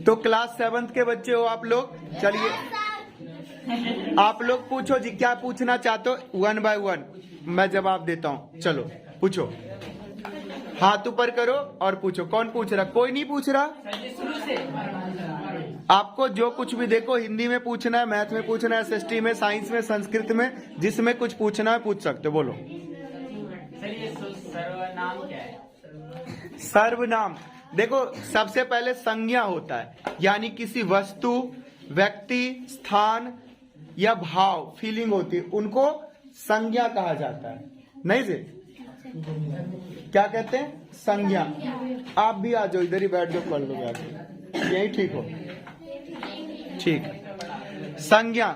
तो class 7th के बच्चे हो आप लोग। चलिए आप लोग पूछो जी, क्या पूछना चाहते हो? 1 by 1 मैं जवाब देता हूँ। चलो पूछो, हाथ ऊपर करो और पूछो। कौन पूछ रहा? कोई नहीं पूछ रहा। आपको जो कुछ भी, देखो हिंदी में पूछना है, मैथ में पूछना है, SST में, साइंस में, संस्कृत में, जिसमें कुछ पूछना है पूछ सकते हो। बोलो। सर्वनाम क्या है? सर्वनाम देखो, सबसे पहले संज्ञा होता है, यानी किसी वस्तु, व्यक्ति, स्थान या भाव, फीलिंग होती है, उनको संज्ञा कहा जाता है। नहीं जी, क्या कहते हैं? संज्ञा। आप भी आ जाओ, इधर ही बैठ जाओ, पढ़ लो आके, यही ठीक हो। ठीक, संज्ञा।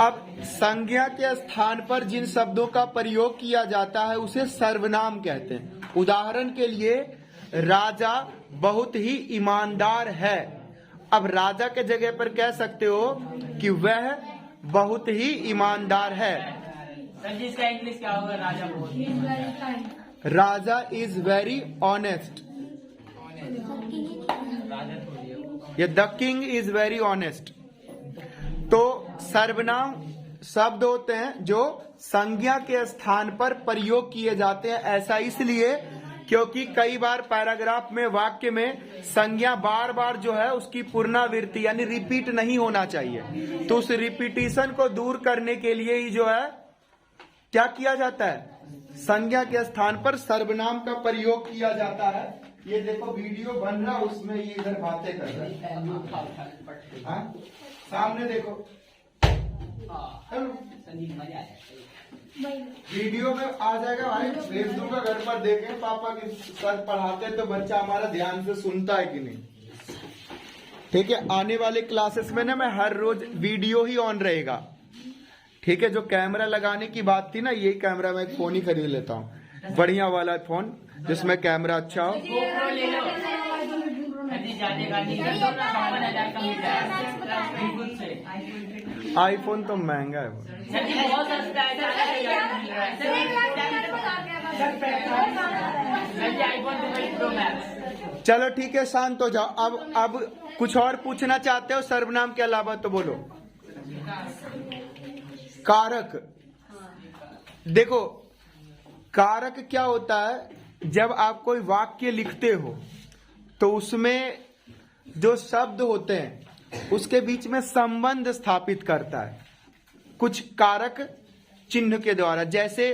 अब संज्ञा के स्थान पर जिन शब्दों का प्रयोग किया जाता है उसे सर्वनाम कहते हैं। उदाहरण के लिए, राजा बहुत ही ईमानदार है। अब राजा के जगह पर कह सकते हो कि वह बहुत ही ईमानदार है। सर जी इसका इंग्लिश क्या होगा? राजा बहुत ही राजा इज वेरी ऑनेस्ट, या the king is very honest. तो सर्वनाम शब्द होते हैं जो संज्ञा के स्थान पर प्रयोग किए जाते हैं। ऐसा इसलिए क्योंकि कई बार पैराग्राफ में, वाक्य में संज्ञा बार बार जो है उसकी पुनरावृत्ति यानी रिपीट नहीं होना चाहिए। तो उस रिपीटिशन को दूर करने के लिए ही जो है क्या किया जाता है? संज्ञा के स्थान पर सर्वनाम का प्रयोग किया जाता है। ये देखो वीडियो बन रहा, उसमें ये इधर बातें कर रहा है। सामने देखो, वीडियो में आ जाएगा भाई, भेज दूंगा घर पर, देखें पापा की सर पढ़ाते तो बच्चा हमारा ध्यान से सुनता है कि नहीं। ठीक है, आने वाले क्लासेस में ना मैं हर रोज वीडियो ही ऑन रहेगा। ठीक है, जो कैमरा लगाने की बात थी ना, यही कैमरा मैं एक फोन ही खरीद लेता हूँ, बढ़िया वाला फोन जिसमें कैमरा अच्छा हो। आईफोन तो महंगा है। चलो ठीक है, शांत हो जाओ। अब कुछ और पूछना चाहते हो सर्वनाम के अलावा तो बोलो। कारक, देखो कारक क्या होता है? जब आप कोई वाक्य लिखते हो तो उसमें जो शब्द होते हैं उसके बीच में संबंध स्थापित करता है कुछ कारक चिन्ह के द्वारा। जैसे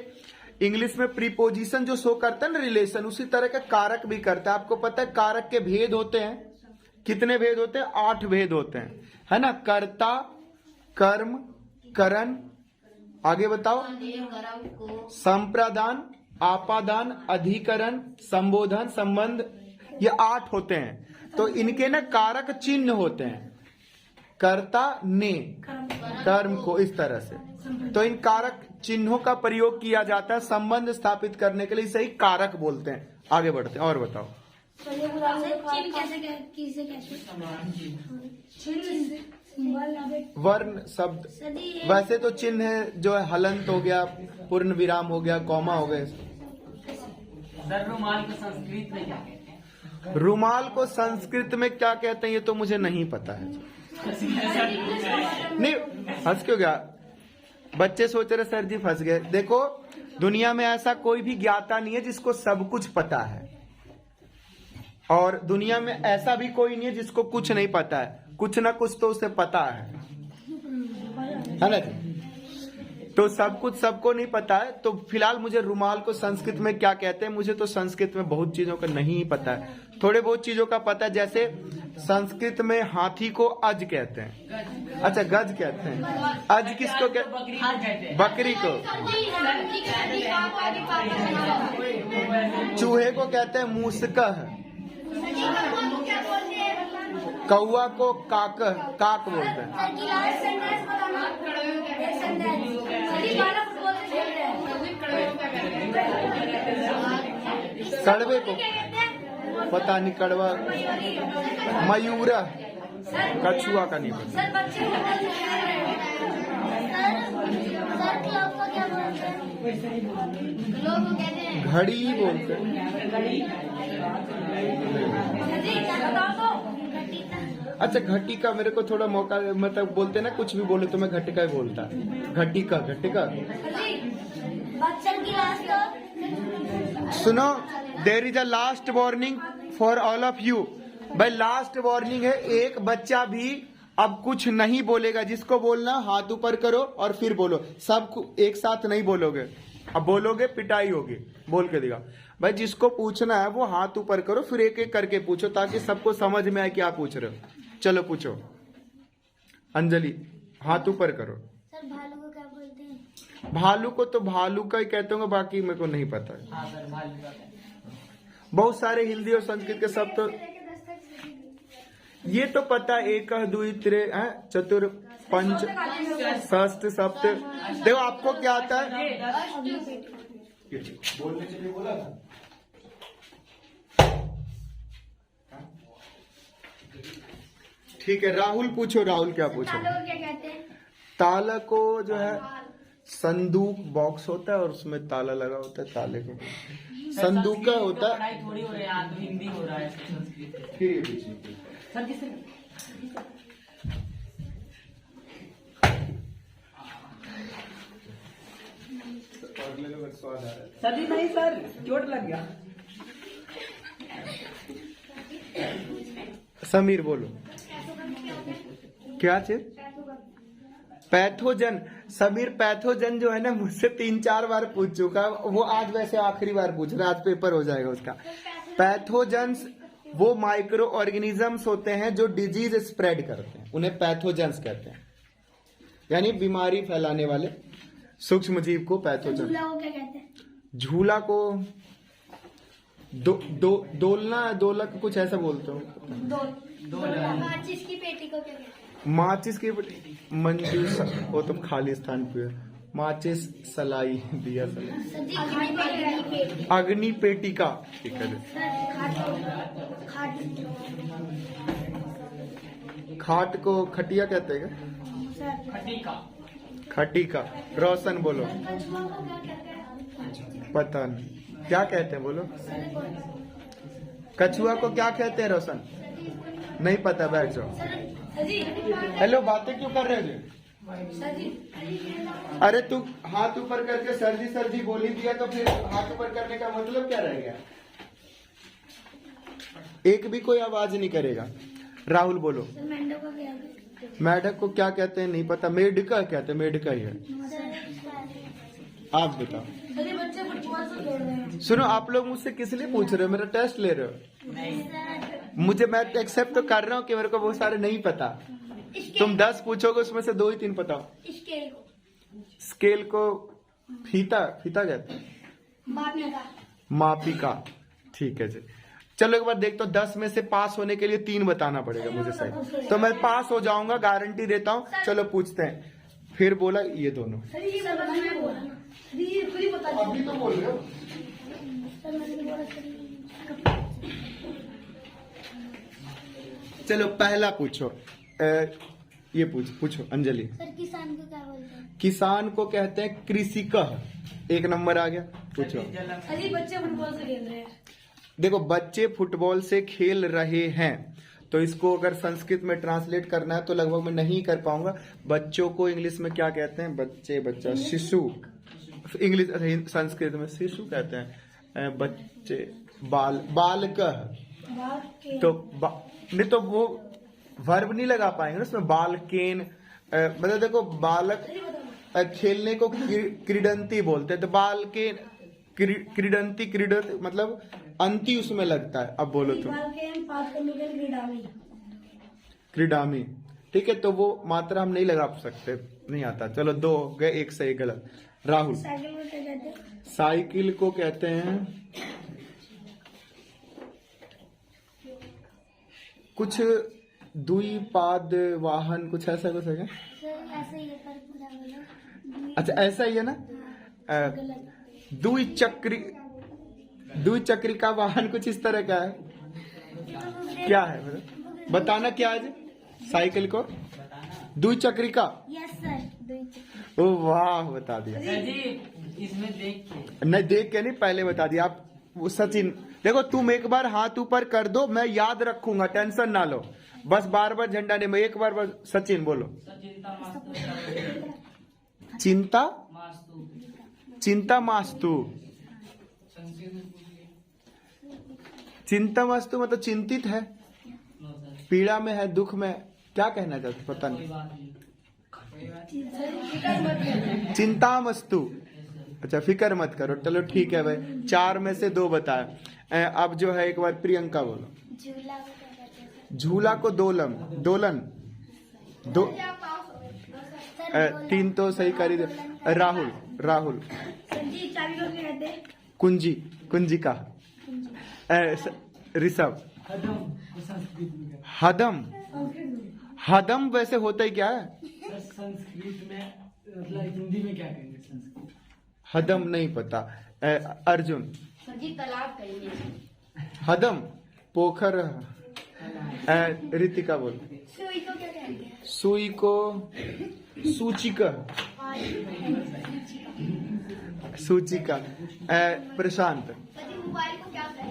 इंग्लिश में प्रीपोजिशन जो शो करता है ना, रिलेशन, उसी तरह का कारक भी करता है। आपको पता है कारक के भेद होते हैं? कितने भेद होते हैं? 8 भेद होते हैं, है ना। कर्ता, कर्म, करण, आगे बताओ, संप्रदान, आपादान, अधिकरण, संबोधन, संबंध, ये 8 होते हैं। तो इनके ना कारक चिन्ह होते हैं। कर्ता ने, कर्म को, इस तरह से। तो इन कारक चिन्हों का प्रयोग किया जाता है संबंध स्थापित करने के लिए, सही कारक बोलते हैं। आगे बढ़ते हैं, और बताओ। वर्ण शब्द, वैसे तो चिन्ह है जो है हलंत हो गया, पूर्ण विराम हो गया, कॉमा हो गया। सर रुमाल को संस्कृत में क्या कहते हैं? रुमाल को संस्कृत में क्या कहते हैं ये तो मुझे नहीं पता है। नहीं, हंस क्यों गया? बच्चे सोच रहे सर जी फंस गए। देखो दुनिया में ऐसा कोई भी ज्ञाता नहीं है जिसको सब कुछ पता है, और दुनिया में ऐसा भी कोई नहीं है जिसको कुछ नहीं पता है। कुछ ना कुछ तो उसे पता है ना जी? तो सब कुछ सबको नहीं पता है। तो फिलहाल मुझे रुमाल को संस्कृत में क्या कहते हैं, मुझे तो संस्कृत में बहुत चीजों का नहीं पता है। थोड़े बहुत चीजों का पता है, जैसे संस्कृत में हाथी को अज कहते हैं। अच्छा, गज कहते हैं। अज किसको कहते हैं? बकरी को। चूहे को कहते हैं मूसकह। कौआ को काक बोलते हैं। कड़वे को पता नहीं, कड़वा। मयूर, कछुआ का नहीं पता। घड़ी बोलते हैं। अच्छा घटिका, मेरे को थोड़ा मौका, मतलब बोलते ना कुछ भी बोले तो मैं घटिका ही बोलता। घटिका घटिका। सुनो, there is a last warning for all of you. भाई लास्ट वार्निंग है, एक बच्चा भी अब कुछ नहीं बोलेगा। जिसको बोलना हाथ ऊपर करो और फिर बोलो, सब एक साथ नहीं बोलोगे। अब बोलोगे पिटाई होगी। बोल के दिखा भाई, जिसको पूछना है वो हाथ ऊपर करो, फिर एक एक करके पूछो ताकि सबको समझ में आए क्या पूछ रहे हो। चलो पूछो। अंजलि हाथ ऊपर करो। सर भालू को क्या बोलते हैं? भालू को तो भालू का ही कहते होंगे, बाकी मेरे को नहीं पता है। हाँ सर, भालू का कहते हैं। बहुत सारे हिंदी और संस्कृत के शब्द तो ये तो पता, एक दुई त्रे चतुर पंच षष्ठ सप्त। देखो आपको क्या आता है? बोलने के लिए बोला था। ठीक है, राहुल पूछो। राहुल क्या पूछो? तालों को क्या कहते हैं? ताला को जो है संदूक बॉक्स होता है और उसमें ताला लगा होता है, ताले को संदूक का होता है। पढ़ाई थोड़ी हो रही है, यहाँ तो हिंदी हो रहा है संस्कृत। फिर ये पूछिए। सर किससे? सर जी नहीं सर, चोट लग गया। समीर बोलो क्या चीज? पैथोजन। समीर पैथोजन जो है ना, मुझसे 3-4 बार पूछ चुका। वो आज वैसे आखिरी बार पूछ रहा, आज पेपर हो जाएगा उसका। पैथोजन्स वो माइक्रो ऑर्गेनिजम्स होते हैं जो डिजीज स्प्रेड करते हैं, उन्हें पैथोजन्स कहते हैं। यानी बीमारी फैलाने वाले सूक्ष्म जीव को पैथोजन। झूला को क्या कहते हैं? झूला को दोलना, दोलक कुछ ऐसा बोलते हो। माचिस की पेटी को क्या कहते हैं? माचिस की मंजूस, वो तो खाली स्थान पे है। माचिस सलाई दिया सलाई। अग्नि अग्नि पेटिका। ठीक है। खाट को खटिया कहते हैं क्या? खटीका। खटिका। रोशन बोलो। कछुआ को क्या कहते हैं? पता नहीं क्या कहते हैं, बोलो। कछुआ को क्या कहते हैं रोशन? नहीं पता, बैठ जाओ। हेलो, बातें क्यों कर रहे हो? अरे तू हाथ ऊपर करके सर जी बोल ही दिया तो फिर हाथ ऊपर करने का मतलब क्या रह गया? एक भी कोई आवाज नहीं करेगा। राहुल बोलो। मेंढक को क्या कहते हैं? मेढक को क्या कहते हैं नहीं पता। मेढका कहते हैं, मेढका ही है। आप बताओ। बच्चे फुटबॉल से खेल रहे हैं। सुनो, आप लोग मुझसे किस लिए पूछ रहे हो? मेरा टेस्ट ले रहे हो? मुझे, मैं एक्सेप्ट तो कर रहा हूँ कि मेरे को बहुत सारे नहीं पता। तुम 10 पूछोगे, उसमें से 2 ही 3 पता। स्केल को? स्केल को फीता कहते हैं। मापिका। ठीक है जी। चलो एक बार देखते हो, 10 में से पास होने के लिए 3 बताना पड़ेगा मुझे सही, तो मैं पास हो जाऊंगा, गारंटी देता हूँ। चलो पूछते हैं। फिर बोला ये दोनों। अभी तो बोल रहे हो। चलो पहला पूछो। ये पूछो अंजलि। सर किसान को क्या बोलते हैं? किसान को कहते हैं कृषिकः। 1 नंबर आ गया। पूछो। अरे बच्चे फुटबॉल से खेल रहे हैं। देखो, बच्चे फुटबॉल से खेल रहे हैं, तो इसको अगर संस्कृत में ट्रांसलेट करना है तो लगभग मैं नहीं कर पाऊंगा। बच्चों को इंग्लिश में क्या कहते हैं? बच्चा शिशु। इंग्लिश संस्कृत में शिशु कहते हैं। बच्चे बालकः। तो नहीं तो वो वर्ब नहीं लगा पाएंगे ना उसमें। बालकेन, मतलब देखो बालक खेलने को क्रीडंती बोलते हैं, तो बालकेन क्रीडंती, क्रीडत मतलब अंति उसमें लगता है। अब बोलो तुम। क्रीडामी। ठीक है, तो वो मात्रा हम नहीं लगा सकते, नहीं आता। चलो 2 गए, 1 सही गलत। राहुल। साइकिल को कहते हैं कुछ द्विपाद वाहन, कुछ ऐसा कुछ है क्या? ऐसे ही है, पर पूरा बोलो। अच्छा ऐसा ही है ना। द्विचक्री का वाहन कुछ इस तरह का है। क्या है बताना, क्या है साइकिल को? द्विचक्री का। Yes sir. ओ वाह, बता दिया। सर जी इसमें देख के नहीं, देख के नहीं, पहले बता दिया आप। वो सचिन, देखो तुम एक बार हाथ ऊपर कर दो, मैं याद रखूंगा, टेंशन ना लो। बस बार बार झंडा नहीं, एक बार बस सचिन बोलो। चिंता मास्तु चिंता मास्तु चिंता मास्तु। चिंता मास्तु मतलब चिंतित है, नो सर पीड़ा में है, दुख में, क्या कहना चाहते पता कोई नहीं। बात नहीं चिंता मस्तु, अच्छा फिक्र मत करो, चलो ठीक है भाई, 4 में से 2 बताया। अब जो है एक बार प्रियंका बोलो। झूला को क्या कहते हैं झूला को दोलन, दोलन दो, सर? 3 तो सही कर ही दे। राहुल, राहुल सर जी चाबी को क्या कहते हैं? कुंजी, कुंजिका। ऋषभ हदम, हदम वैसे होता ही क्या है? संस्कृत में मतलब हिंदी में क्या कहेंगे संस्कृत? हदम नहीं पता। अर्जुन सर जी तालाब कहेंगे। हदम पोखर। रितिका बोल। सुई को क्या कहते हैं? सुई को सूचिका, सूचिका। प्रशांत सर जी मोबाइल को क्या कहते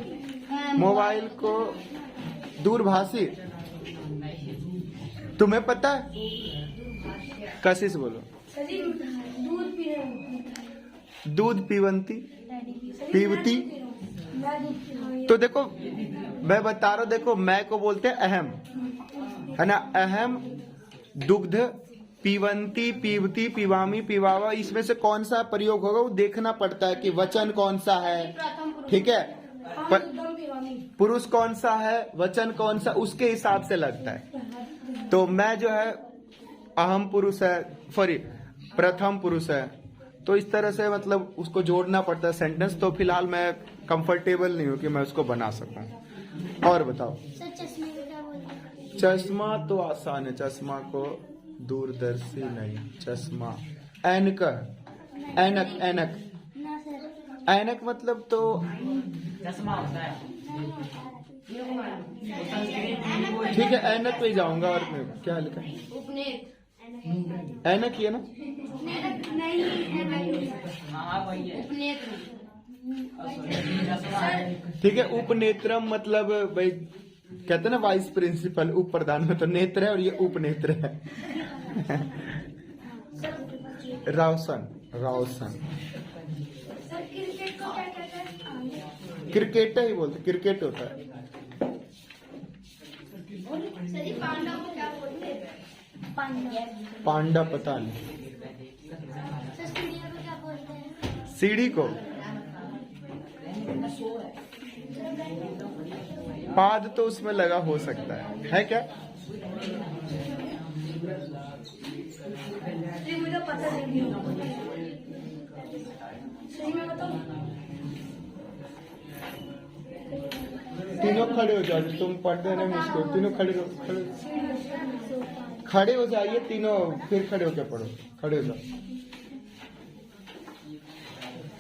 हैं? मोबाइल को दूरभाषी। तुम्हें पता है? कशिश बोलो। सर जी दूध पी रहे हो? दूध पीवंती, पीवती। तो देखो मैं बता रहा हूं, देखो मैं को बोलते हैं अहम, है ना, अहम, दुग्ध, पीवंती, पीवती, पीवामी, पीवावा, इसमें से कौन सा प्रयोग होगा वो देखना पड़ता है कि वचन कौन सा है, ठीक है, पुरुष कौन सा है, वचन कौन सा, उसके हिसाब से लगता है। तो मैं जो है अहम पुरुष है, सॉरी प्रथम पुरुष है, तो इस तरह से मतलब उसको जोड़ना पड़ता है सेंटेंस। तो फिलहाल मैं कंफर्टेबल नहीं हूं कि मैं उसको बना सकूं। और बताओ। सर चश्मे को क्या बोलते हैं? चश्मा तो आसान है, चश्मा को दूरदर्शी नहीं, चश्मा। ऐनक, ऐनक, ऐनक, ना सर। ऐनक मतलब तो चश्मा होता है संस्कृत ठीक है, ऐनक पे ही जाऊंगा। और मैं क्या लिखा है? उपनेत्र। ऐनक ही है ना? नहीं है भाई। हाँ वही है उपनेत्र। चश्मा है। ठीक है, उपनेत्रम मतलब भाई कहते हैं ना वाइस प्रिंसिपल, उप प्रधान में तो नेत्र है और ये उपनेत्र है। रावसन, रावसन। सर क्रिकेट को क्या कहते हैं? क्रिकेट ही बोलते, क्रिकेट होता है। सर जी पांडा को क्या बोलते हैं? पांडा। पांडा पता नहीं। सर सीढ़ियों को क्या बोलते हैं? सीढ़ी को पाद तो उसमें लगा हो सकता है क्या? जी मुझे पता नहीं। सही में बताओ। तीनों खड़े हो जाओ, तुम पढ़ते नहीं मुझको, तीनों खड़े हो, खड़े हो जाइए तीनों, फिर खड़े होकर पढ़ो, खड़े हो जाओ।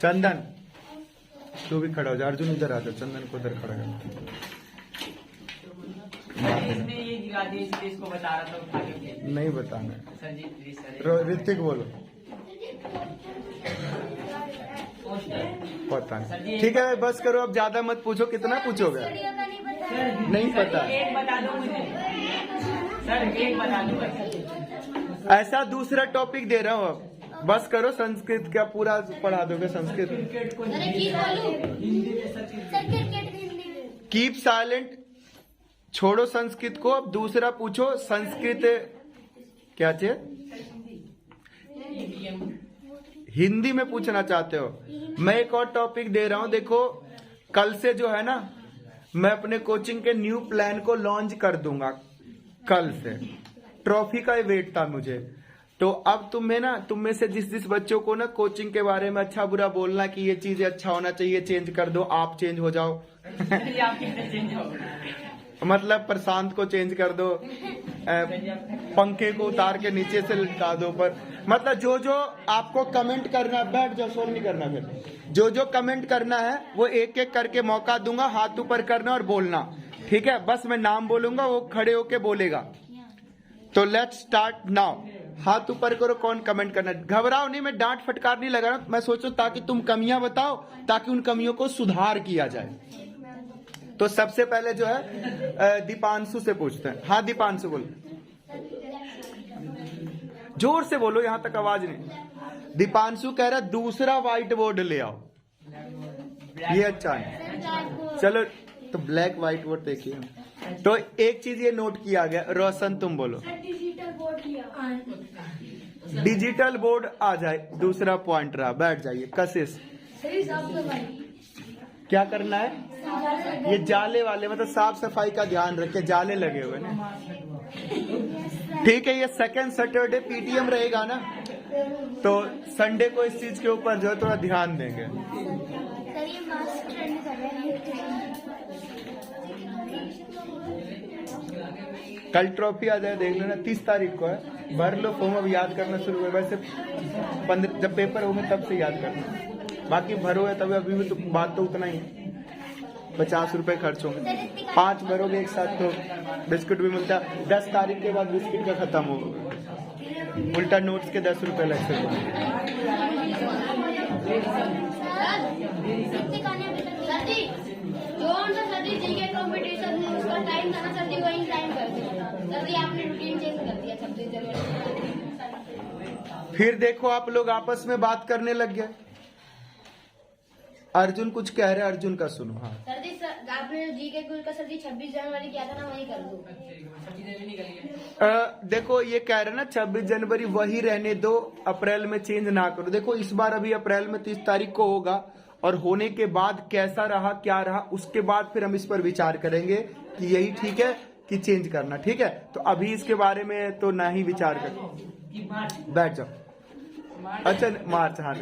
चंदन तू भी खड़ा हो जा, अर्जुन इधर आ जा, चंदन को उधर खड़ा कर। इसने ये गिरा दिया इसलिए इसको बता रहा था उठा के। नहीं बताना। Sir ji please sir. Hrithik बोलो। पोस्टर पता नहीं, ठीक है बस करो, अब ज्यादा मत पूछो, कितना पूछोगे? सीढ़ियों का नहीं पता। नहीं पता। एक बता दो मुझे सर, एक बता दो बस। ऐसा दूसरा टॉपिक दे रहा हूँ, अब बस करो, संस्कृत क्या पूरा पढ़ा दोगे संस्कृत? क्रिकेट को अरे की बोलूं? हिंदी में सर सर क्रिकेट हिंदी में। कीप साइलेंट, छोड़ो संस्कृत को, अब दूसरा पूछो। संस्कृत क्या चाहिए? हिंदी में पूछना चाहते हो? मैं एक और टॉपिक दे रहा हूं, देखो कल से जो है ना, मैं अपने कोचिंग के न्यू प्लान को लॉन्च कर दूंगा कल से। ट्रॉफी का ही वेट था मुझे, तो अब तुम्हें ना, तुम में से जिस बच्चों को ना कोचिंग के बारे में अच्छा बुरा बोलना कि ये चीजें अच्छा होना चाहिए, चेंज कर दो, आप चेंज हो जाओ। आप कैसे चेंज हो? मतलब प्रशांत को चेंज कर दो, पंखे को उतार के नीचे से लटका दो पर, मतलब जो जो आपको कमेंट करना, बैठ जाओ, शोर नहीं करना, फिर जो जो कमेंट करना है वो एक एक करके मौका दूंगा, हाथ ऊपर करना और बोलना, ठीक है? बस मैं नाम बोलूंगा, वो खड़े होके बोलेगा। तो लेट्स स्टार्ट नाउ। हाथ ऊपर करो, कौन कमेंट करना। घबराओ नहीं, मैं डांट फटकार नहीं लगा रहा, मैं सोचो ताकि तुम कमियां बताओ, ताकि उन कमियों को सुधार किया जाए। तो सबसे पहले जो है दीपांशु से पूछते हैं। हाँ दीपांशु बोलो, जोर से बोलो, यहां तक आवाज नहीं। दीपांशु कह रहा दूसरा व्हाइट बोर्ड ले आओ, ये अच्छा है। चलो तो ब्लैक व्हाइट बोर्ड देखिए। तो एक चीज ये नोट किया गया, रोशन तुम बोलो। डिजिटल बोर्ड लिया। डिजिटल बोर्ड आ जाए, दूसरा पॉइंट रहा, बैठ जाइए। कशिश क्या करना है? ये जाले वाले मतलब साफ सफाई का ध्यान रखे, जाले लगे हुए ना। ठीक है, ये सेकेंड सैटरडे पीटीएम रहेगा ना, तो संडे को इस चीज के ऊपर जो है थोड़ा ध्यान देंगे। सर ये मास्क ट्रेंड कर रहे हैं। कल ट्रॉफी आ जाए, देख लेना 30 तारीख को है। भर लो फॉर्म, अब याद करना शुरू हुआ। वैसे 15 जब पेपर होंगे तब से याद करना, बाकी भरो है तभी। अभी भी तो बात तो उतना ही है, 50 रुपए खर्च होंगे। 5 भरोगे एक साथ तो बिस्कुट भी मिलता है। 10 तारीख के बाद बिस्किट का खत्म होगा, उल्टा नोट्स के 10 रुपए लगते फिर देखो आप लोग आपस में बात करने लग गए। अर्जुन कुछ कह रहे, अर्जुन का सुनो। हाँ सर जी, आपने जी के कुल का सर जी 26 जनवरी किया था ना, वही कर दो। देखो ये कह रहे ना 26 जनवरी वही रहने दो, अप्रैल में चेंज ना करो। देखो इस बार अभी अप्रैल में 30 तारीख को होगा, और होने के बाद कैसा रहा क्या रहा उसके बाद फिर हम इस पर विचार करेंगे कि यही ठीक है कि चेंज करना। ठीक है, तो अभी इसके बारे में तो ना ही विचार कर, बैठ जाओ। अच्छा मार्च, हाँ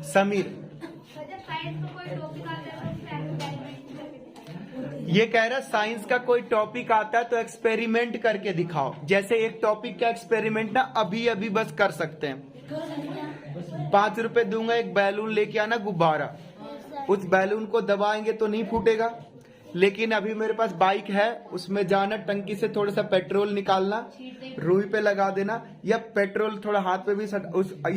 समीर ये कह रहा साइंस का कोई टॉपिक आता है तो एक्सपेरिमेंट करके दिखाओ। जैसे एक टॉपिक का एक्सपेरिमेंट ना अभी अभी बस कर सकते हैं। 5 रुपए दूंगा, एक बैलून लेके आना, गुब्बारा। उस बैलून को दबाएंगे तो नहीं फूटेगा, लेकिन अभी मेरे पास बाइक है, उसमें जाना, टंकी से थोड़ा सा पेट्रोल निकालना, रुई पे लगा देना, या पेट्रोल थोड़ा हाथ पे भी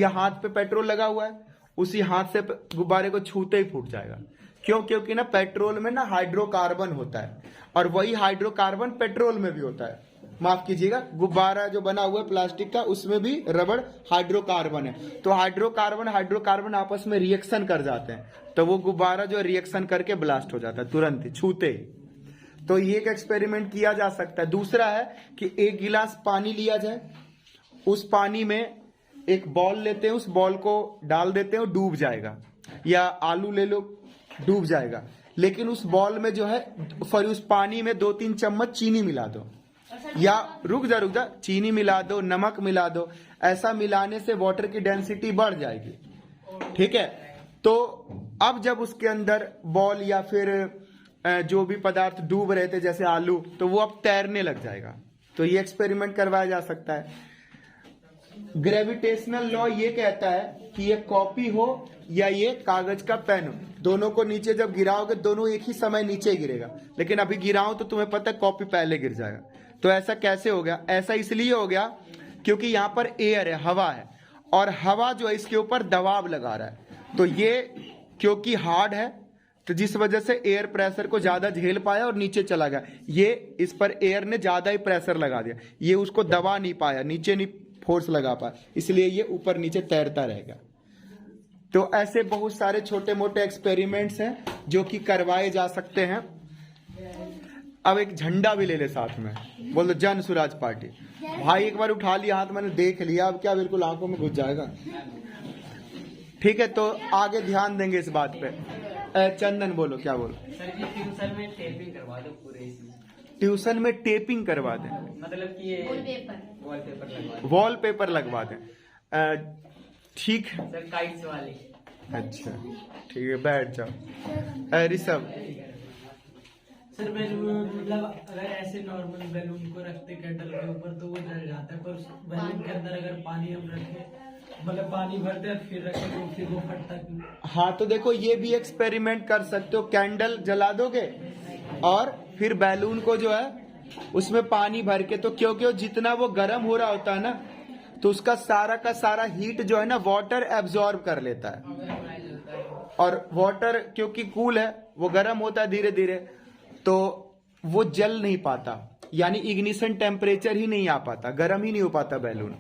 या हाथ पे पेट्रोल लगा हुआ है, उसी हाथ से गुब्बारे को छूते ही फूट जाएगा। क्यों? क्योंकि ना पेट्रोल में ना हाइड्रोकार्बन होता है, और वही हाइड्रोकार्बन पेट्रोल में भी होता है। माफ कीजिएगा, गुब्बारा जो बना हुआ है प्लास्टिक का, उसमें भी रबड़ हाइड्रोकार्बन है। तो हाइड्रोकार्बन आपस में रिएक्शन कर जाते हैं, तो वो गुब्बारा जो रिएक्शन करके ब्लास्ट हो जाता है तुरंत ही, छूते ही। तो ये एक एक्सपेरिमेंट किया जा सकता है। दूसरा है कि एक गिलास पानी लिया जाए, उस पानी में एक बॉल लेते हैं, उस बॉल को डाल देते हैं, डूब जाएगा। या आलू ले लो, डूब जाएगा। लेकिन उस बॉल में जो है, फिर उस पानी में 2-3 चम्मच चीनी मिला दो, या रुक जा, चीनी मिला दो, नमक मिला दो। ऐसा मिलाने से वाटर की डेंसिटी बढ़ जाएगी। ठीक है, तो अब जब उसके अंदर बॉल या फिर जो भी पदार्थ डूब रहे थे जैसे आलू, तो वो अब तैरने लग जाएगा। तो ये एक्सपेरिमेंट करवाया जा सकता है। ग्रेविटेशनल लॉ ये कहता है कि ये कॉपी हो या ये कागज का पेन हो, दोनों को नीचे जब गिराओगे दोनों एक ही समय नीचे गिरेगा। लेकिन अभी गिराओ तो तुम्हें पता है कॉपी पहले गिर जाएगा। तो ऐसा कैसे हो गया? ऐसा इसलिए हो गया क्योंकि यहाँ पर एयर है, हवा है, और हवा जो है इसके ऊपर दबाव लगा रहा है। तो ये क्योंकि हार्ड है, तो जिस वजह से एयर प्रेशर को ज्यादा झेल पाया और नीचे चला गया। ये इस पर एयर ने ज्यादा ही प्रेशर लगा दिया, ये उसको दबा नहीं पाया, नीचे नहीं फोर्स लगा पाया, इसलिए ये ऊपर नीचे तैरता रहेगा। तो ऐसे बहुत सारे छोटे मोटे एक्सपेरिमेंट्स हैं जो कि करवाए जा सकते हैं। अब एक झंडा भी ले ले साथ में, बोल दो जन स्वराज पार्टी। भाई एक बार उठा लिया हाथ, मैंने देख लिया, अब क्या बिल्कुल आंखों में घुस जाएगा। ठीक है, तो आगे ध्यान देंगे इस बात पे। चंदन बोलो, क्या बोलो? सर जी ट्यूशन में टेपिंग करवा दो पूरे इसमें। ट्यूशन में टेपिंग करवा दें, मतलब कि ये वॉलपेपर लगवा दें। ठीक है सर, काइट्स वाले। अच्छा ठीक है, बैठ जाओ। ऋषभ सर बैलून, मतलब अगर ऐसे नॉर्मल बैलून को रखते कैंडल के ऊपर तो वो जल जाता है, पर उस बैलून के अंदर अगर पानी हम रखें, मतलब पानी भरते हैं फिर रखें तो फिर वो फटता क्यों? हाँ, तो देखो ये भी एक्सपेरिमेंट कर सकते हो। कैंडल जला दोगे और फिर बैलून को जो है उसमें पानी भर के, तो क्योंकि जितना वो गर्म हो रहा होता है ना, तो उसका सारा का सारा हीट जो है ना वाटर एब्जॉर्ब कर लेता है। और वाटर क्योंकि कूल है, वो गर्म होता है धीरे धीरे, तो वो जल नहीं पाता, यानी इग्निशन टेम्परेचर ही नहीं आ पाता, गर्म ही नहीं हो पाता बैलून।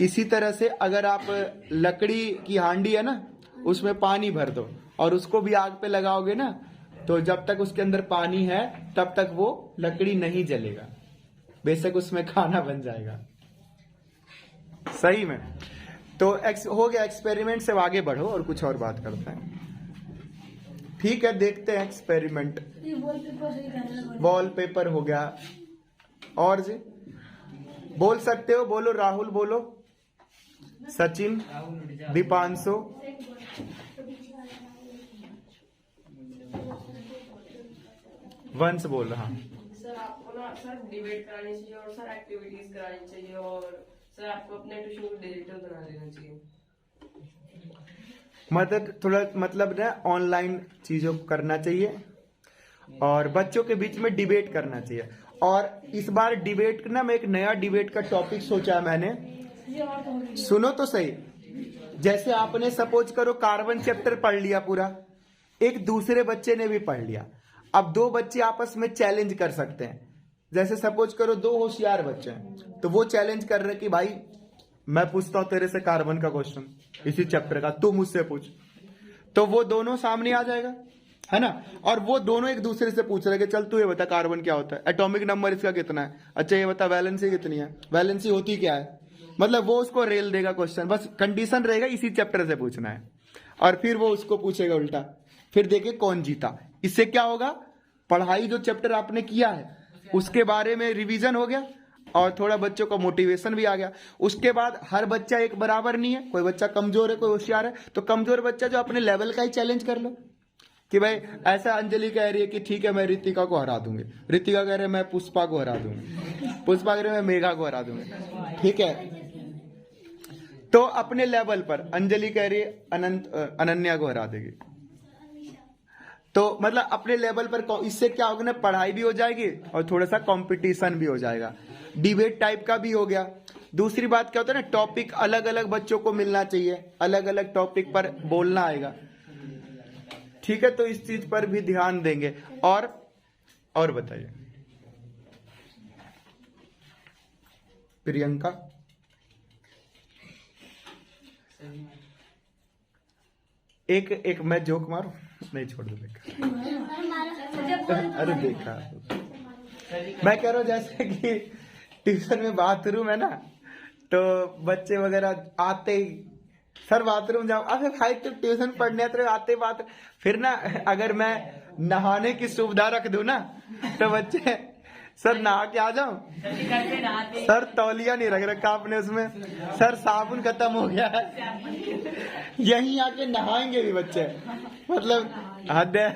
इसी तरह से अगर आप लकड़ी की हांडी है ना, उसमें पानी भर दो और उसको भी आग पे लगाओगे ना, तो जब तक उसके अंदर पानी है तब तक वो लकड़ी नहीं जलेगा, बेशक उसमें खाना बन जाएगा। सही में। तो हो गया एक्सपेरिमेंट से आगे बढ़ो और कुछ और बात करते हैं। ठीक है, देखते हैं एक्सपेरिमेंट। वॉल पेपर हो गया, और जी बोल सकते हो, बोलो राहुल, बोलो सचिन, दीपांशु, वंश बोल रहा। सर आपको ना सर डिबेट करानी चाहिए और सर एक्टिविटीज करानी चाहिए और सर आपको अपने ट्यूशन को डिजिटल बना देना चाहिए। मतलब थोड़ा मतलब ना ऑनलाइन चीजों को करना चाहिए और बच्चों के बीच में डिबेट करना चाहिए। और इस बार डिबेट ना, मैं एक नया डिबेट का टॉपिक सोचा है मैंने, सुनो तो सही। जैसे आपने सपोज करो कार्बन चैप्टर पढ़ लिया पूरा, एक दूसरे बच्चे ने भी पढ़ लिया, अब दो बच्चे आपस में चैलेंज कर सकते हैं। जैसे सपोज करो दो होशियार बच्चे हैं, तो वो चैलेंज कर रहे कि भाई मैं पूछता हूं तेरे से कार्बन का क्वेश्चन इसी चैप्टर का, तू मुझसे पूछ, तो वो दोनों सामने आ जाएगा, है ना। और वो दोनों एक दूसरे से पूछ रहे कि चल तू ये बता कार्बन क्या होता है, एटॉमिक नंबर इसका कितना है, अच्छा ये बता वैलेंसी कितनी है, वैलेंसी होती क्या है। मतलब वो उसको रेल देगा क्वेश्चन, बस कंडीशन रहेगा इसी चैप्टर से पूछना है, और फिर वो उसको पूछेगा उल्टा, फिर देखे कौन जीता। इससे क्या होगा, पढ़ाई जो चैप्टर आपने किया है उसके बारे में रिवीजन हो गया और थोड़ा बच्चों का मोटिवेशन भी आ गया। उसके बाद हर बच्चा एक बराबर नहीं है, कोई बच्चा कमजोर है, कोई होशियार है, तो कमजोर बच्चा जो अपने लेवल का ही चैलेंज कर लो कि भाई ऐसा अंजलि कह रही है कि ठीक है मैं रितिका को हरा दूंगी, रितिका कह रहे मैं पुष्पा को हरा दूंगी, पुष्पा कह रहे मैं मेघा को हरा दूंगी, ठीक है। तो अपने लेवल पर अंजलि कह रही है अनन्या को हरा देगी, तो मतलब अपने लेवल पर। इससे क्या होगा ना, पढ़ाई भी हो जाएगी और थोड़ा सा कंपटीशन भी हो जाएगा, डिबेट टाइप का भी हो गया। दूसरी बात क्या होता है ना, टॉपिक अलग अलग बच्चों को मिलना चाहिए, अलग अलग टॉपिक पर बोलना आएगा, ठीक है। तो इस चीज पर भी ध्यान देंगे। और बताइए प्रियंका। एक मैं जोक मारूं, नहीं छोड़ दो, देखा अरे देखा, मैं कह रहा हूं जैसे कि ट्यूशन में बाथरूम है ना, तो बच्चे वगैरह आते ही सर बाथरूम जाओ, अबे भाई तुम ट्यूशन पढ़ने आते आते बात, फिर ना अगर मैं नहाने की सुविधा रख दूं ना, तो बच्चे सर नहा के आ जाओ, सर तौलिया नहीं रख रखा आपने उसमें, सर साबुन खत्म हो गया है, यहीं आके नहाएंगे भी बच्चे, मतलब हद है।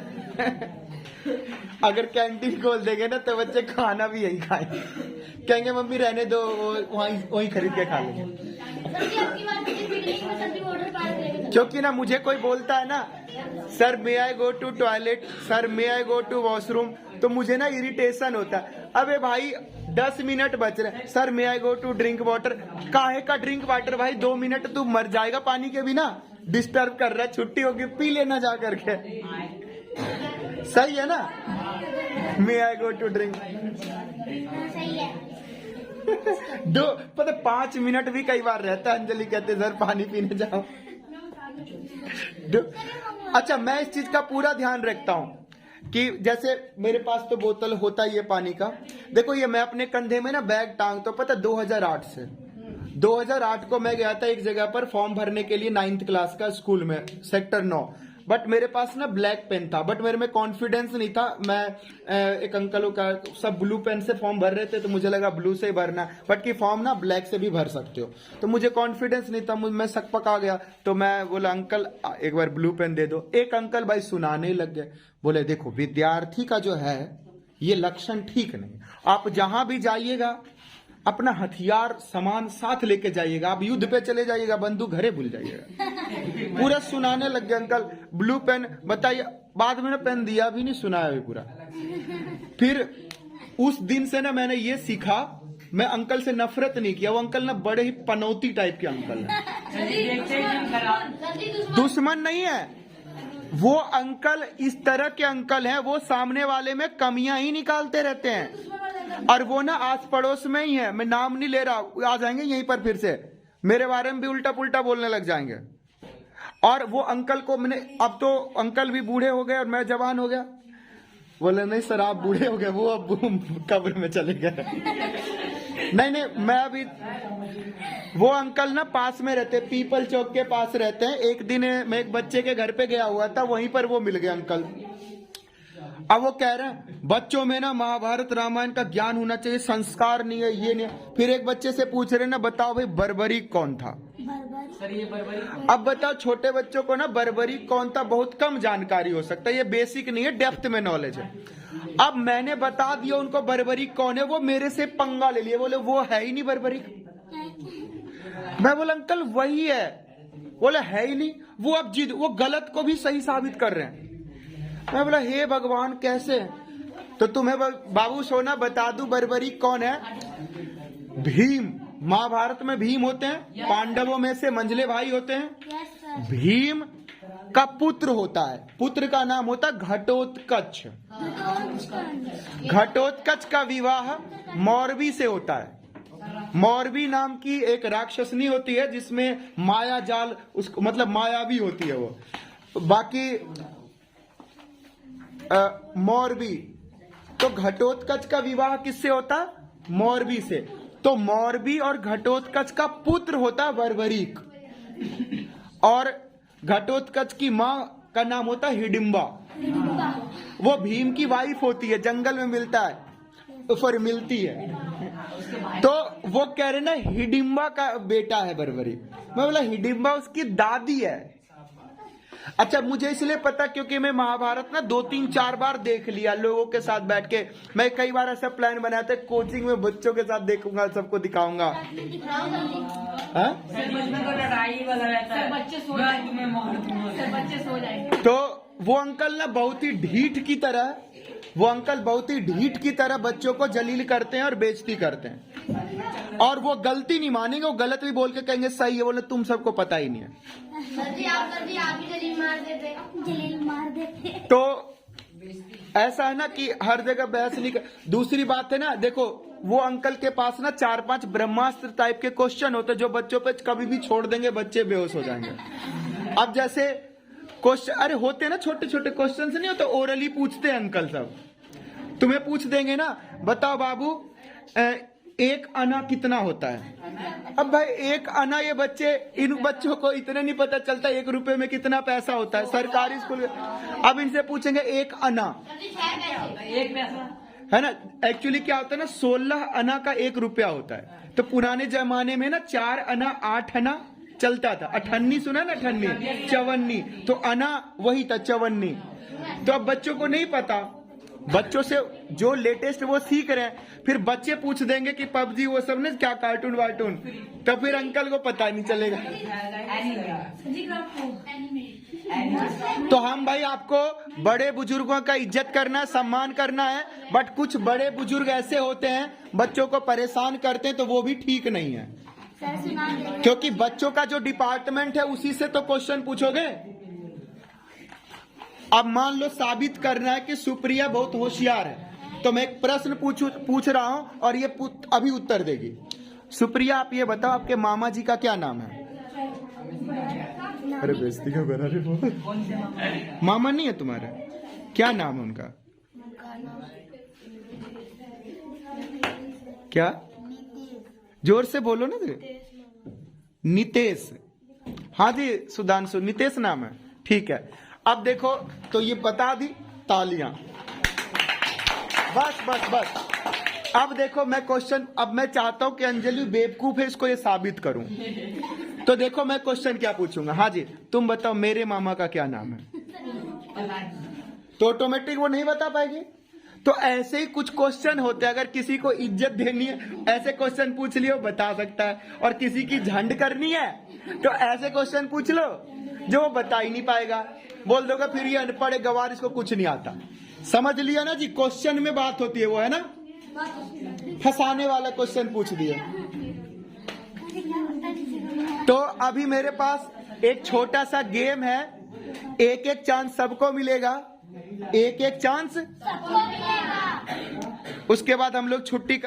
अगर कैंटीन खोल देंगे ना तो बच्चे खाना भी यही खाएंगे, कहेंगे मम्मी रहने दो, वहीं खरीद के खा लेंगे। क्योंकि ना मुझे कोई बोलता है ना sir may I go to toilet, sir may I go to washroom, तो मुझे ना इरिटेशन होता है। अबे भाई 10 मिनट बच रहे, sir may I go to drink water, काहे का ड्रिंक वाटर भाई, 2 मिनट तू मर जाएगा पानी के बिना, डिस्टर्ब कर रहा है, छुट्टी होगी पी लेना जा करके, सही है ना। मे आई गो टू ड्रिंक, सही है। दो पता 5 मिनट भी कई बार रहता है, अंजलि कहते सर पानी पीने जाओ। अच्छा मैं इस चीज का पूरा ध्यान रखता हूं कि जैसे मेरे पास तो बोतल होता ही है पानी का, देखो ये मैं अपने कंधे में ना बैग टांग, तो पता 2008 से 2008 को मैं गया था एक जगह पर फॉर्म भरने के लिए 9th क्लास का स्कूल में, सेक्टर 9, बट मेरे पास ना ब्लैक पेन था, बट मेरे में कॉन्फिडेंस नहीं था। मैं एक अंकलों का सब ब्लू पेन से फॉर्म भर रहे थे, तो मुझे लगा ब्लू से ही भरना, बट कि फॉर्म ना ब्लैक से भी भर सकते हो, तो मुझे कॉन्फिडेंस नहीं था, मैं सकपक आ गया। तो मैं बोला अंकल एक बार ब्लू पेन दे दो। एक अंकल भाई सुनाने लग गए, बोले देखो विद्यार्थी का जो है ये लक्षण ठीक नहीं, आप जहां भी जाइएगा अपना हथियार सामान साथ लेके जाइएगा, आप युद्ध पे चले जाइएगा, बंदूक घरे भूल जाइएगा। पूरा सुनाने लग गया अंकल, ब्लू पेन बताइए, बाद में ना पेन दिया भी नहीं, सुनाया भी पूरा। फिर उस दिन से ना मैंने ये सीखा, मैं अंकल से नफरत नहीं किया, वो अंकल ना बड़े ही पनौती टाइप के अंकल है, दुश्मन नहीं है, वो अंकल इस तरह के अंकल हैं, वो सामने वाले में कमियां ही निकालते रहते हैं। और वो ना आस पड़ोस में ही है, मैं नाम नहीं ले रहा, आ जाएंगे यहीं पर फिर से मेरे बारे में भी उल्टा पुल्टा बोलने लग जाएंगे। और वो अंकल को मैंने, अब तो अंकल भी बूढ़े हो गए और मैं जवान हो गया, बोले नहीं सर आप बूढ़े हो गए, वो अब कब्र में चले गए। नहीं मैं अभी, वो अंकल ना पास में रहते, पीपल चौक के पास रहते हैं। एक दिन मैं एक बच्चे के घर पे गया हुआ था, वहीं पर वो मिल गए अंकल। अब वो कह रहे हैं बच्चों में ना महाभारत रामायण का ज्ञान होना चाहिए, संस्कार नहीं है, ये नहीं है। फिर एक बच्चे से पूछ रहे ना, बताओ भाई बर्बरीक कौन था? सर ये बर्बरी, अब बताओ छोटे बच्चों को ना बर्बरीक कौन था बहुत कम जानकारी हो सकता है, ये बेसिक नहीं है, डेप्थ में नॉलेज है। अब मैंने बता दिया उनको बर्बरीक कौन है, वो मेरे से पंगा ले लिए, बोले वो है ही नहीं बर्बरीक। मैं बोला अंकल वही है, बोले है ही नहीं। वो अब जिद, वो गलत को भी सही साबित कर रहे हैं। मैं बोला हे भगवान कैसे? तो तुम्हें बाबू सोना बता दूं बर्बरीक कौन है? भीम। महाभारत में भीम होते हैं, पांडवों में से मंझले भाई होते हैं। भीम का पुत्र होता है, पुत्र का नाम होता है घटोत्कच। घटोत्कच का विवाह मौरवी से होता है। मौरवी नाम की एक राक्षसनी होती है जिसमें माया जाल, उसको मतलब मायावी होती है वो। बाकी मौरवी, तो घटोत्कच का विवाह किससे होता? मौरवी से। तो मौरवी और घटोत्कच का पुत्र होता बर्बरीक, और घटोत्कच की मां का नाम होता हिडिंबा। वो भीम की वाइफ होती है, जंगल में मिलता है, फिर मिलती है। तो वो कह रहे ना हिडिंबा का बेटा है बर्बरीक। मैं बोला हिडिंबा उसकी दादी है। अच्छा मुझे इसलिए पता क्योंकि मैं महाभारत ना 2-3-4 बार देख लिया लोगों के साथ बैठ के। मैं कई बार ऐसा प्लान बनाया था कोचिंग में बच्चों के साथ देखूंगा, सबको दिखाऊंगा। हाँ? लड़ाई वाला रहता है, बच्चे सो जाएंगे। तो वो अंकल ना बहुत ही ढीठ की तरह, वो अंकल बहुत ही ढीठ की तरह बच्चों को जलील करते हैं और बेइज्जती करते हैं। और वो गलती नहीं मानेंगे, वो गलत भी बोल के कहेंगे सही है, बोले तुम सबको पता ही नहीं है। आप ही जलील मार देते। तो ऐसा है ना कि हर जगह बहस नहीं कर। दूसरी बात है ना, देखो वो अंकल के पास ना 4-5 ब्रह्मास्त्र टाइप के क्वेश्चन होते जो बच्चों पे कभी भी छोड़ देंगे, बच्चे बेहोश हो जाएंगे। अब जैसे क्वेश्चन, अरे होते हैं ना छोटे छोटे क्वेश्चन नहीं होते, ओरली पूछते हैं अंकल सब। तुम्हें पूछ देंगे ना, बताओ बाबू एक आना कितना होता है? अब भाई एक आना, ये बच्चे, इन बच्चों को इतने नहीं पता चलता 1 रुपए में कितना पैसा होता है सरकारी स्कूल। अब इनसे पूछेंगे एक आना, एक पैसा है ना। एक्चुअली क्या होता है ना, 16 आना का 1 रुपया होता है। तो पुराने जमाने में ना 4 आना 8 आना चलता था। 58 सुना ना, 58 54, तो आना वही था 54। तो अब बच्चों को नहीं पता, बच्चों से जो लेटेस्ट वो सीख रहे हैं। फिर बच्चे पूछ देंगे कि पबजी वो सब ने क्या कार्टून वार्टून, तो फिर अंकल को पता नहीं चलेगा। तो हम भाई आपको बड़े बुजुर्गों का इज्जत करना है, सम्मान करना है। बट कुछ बड़े बुजुर्ग ऐसे होते हैं बच्चों को परेशान करते हैं, तो वो भी ठीक नहीं है। क्योंकि बच्चों का जो डिपार्टमेंट है उसी से तो क्वेश्चन पूछोगे। अब मान लो साबित करना है कि सुप्रिया बहुत होशियार है, तो मैं एक प्रश्न पूछ रहा हूं और ये अभी उत्तर देगी। सुप्रिया आप ये बताओ आपके मामा जी का क्या नाम है? अरे बेइज्जती क्यों कर रहे हो? मामा नहीं है तुम्हारे? क्या नाम है उनका? क्या? जोर से बोलो ना। नितेश। हाँ जी सुधांशु, नितेश नाम है, ठीक है। अब देखो, तो ये बता दी, तालियां। बस बस बस। अब देखो मैं क्वेश्चन, अब मैं चाहता हूं कि अंजलि बेवकूफ है, इसको ये साबित करूं। तो देखो मैं क्वेश्चन क्या पूछूंगा। हाँ जी तुम बताओ मेरे मामा का क्या नाम है? तो ऑटोमेटिक वो नहीं बता पाएगी। तो ऐसे ही कुछ क्वेश्चन होते हैं, अगर किसी को इज्जत देनी है ऐसे क्वेश्चन पूछ लियो, बता सकता है। और किसी की झंड करनी है तो ऐसे क्वेश्चन पूछ लो जो वो बता ही नहीं पाएगा, बोल दोगे फिर ये अनपढ़ है, गवार, इसको कुछ नहीं आता। समझ लिया ना जी, क्वेश्चन में बात होती है, वो है ना फंसाने वाला क्वेश्चन पूछ दिया। तो अभी मेरे पास एक छोटा सा गेम है, एक एक चांस सबको मिलेगा, एक एक चांस। उसके बाद हम लोग छुट्टी